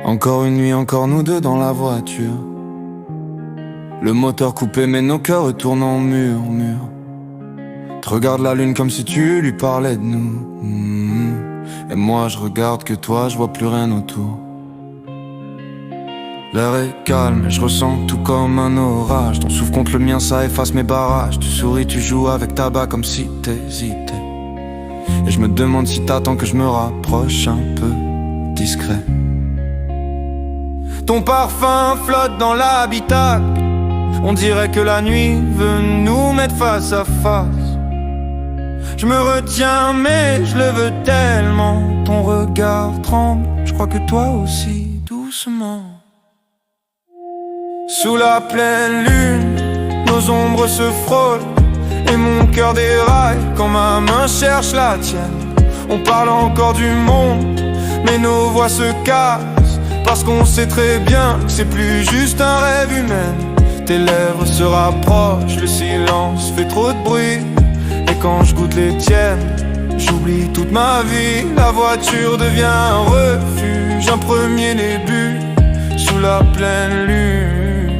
Encore une nuit, encore nous deux dans la voiture. Le moteur coupé mais nos cœurs retournent en murmure. Tu regardes la lune comme si tu lui parlais de nous. Et moi je regarde que toi, je vois plus rien autour. L'air est calme et je ressens tout comme un orage. Ton souffle contre le mien, ça efface mes barrages. Tu souris, tu joues avec ta bague comme si t'hésitais. Et je me demande si t'attends que je me rapproche un peu discret. Ton parfum flotte dans l'habitacle. On dirait que la nuit veut nous mettre face à face. Je me retiens mais je le veux tellement. Ton regard tremble, je crois que toi aussi, doucement. Sous la pleine lune, nos ombres se frôlent. Et mon cœur déraille quand ma main cherche la tienne. On parle encore du monde, mais nos voix se cassent. Parce qu'on sait très bien que c'est plus juste un rêve humain. Tes lèvres se rapprochent, le silence fait trop de bruit. Et quand je goûte les tiennes, j'oublie toute ma vie. La voiture devient un refuge, un premier début. Sous la pleine lune,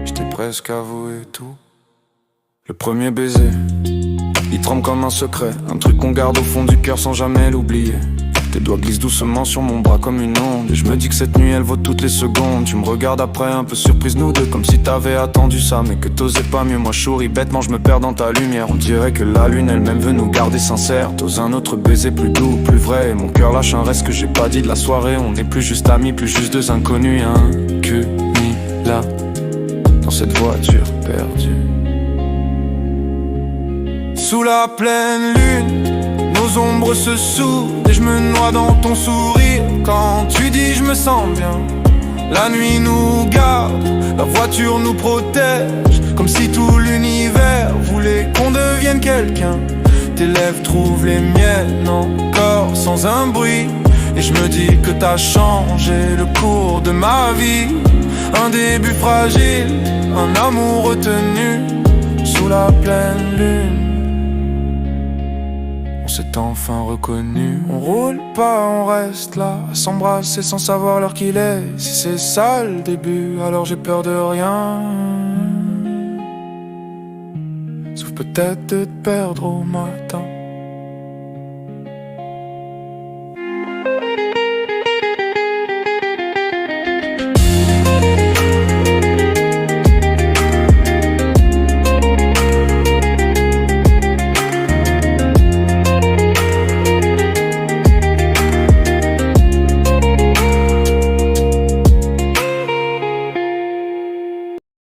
je t'ai presque avoué tout. Le premier baiser, il tremble comme un secret. Un truc qu'on garde au fond du cœur sans jamais l'oublier. Tes doigts glissent doucement sur mon bras comme une onde. Et je me dis que cette nuit elle vaut toutes les secondes. Tu me regardes après un peu surprise nous deux, comme si t'avais attendu ça mais que t'osais pas mieux. Moi je souris bêtement, je me perds dans ta lumière. On dirait que la lune elle-même veut nous garder sincères. T'oses un autre baiser plus doux, plus vrai. Et mon cœur lâche un reste que j'ai pas dit de la soirée. On n'est plus juste amis, plus juste deux inconnus. Que ni là, dans cette voiture perdue. Sous la pleine lune, nos ombres se soudent et je me noie dans ton sourire. Quand tu dis je me sens bien, la nuit nous garde, la voiture nous protège. Comme si tout l'univers voulait qu'on devienne quelqu'un. Tes lèvres trouvent les miennes encore sans un bruit. Et je me dis que t'as changé le cours de ma vie. Un début fragile, un amour retenu. Sous la pleine lune, on s'est enfin reconnu. On roule pas, on reste là, à s'embrasser sans savoir l'heure qu'il est. Si c'est ça le début, alors j'ai peur de rien. Sauf peut-être de te perdre au matin.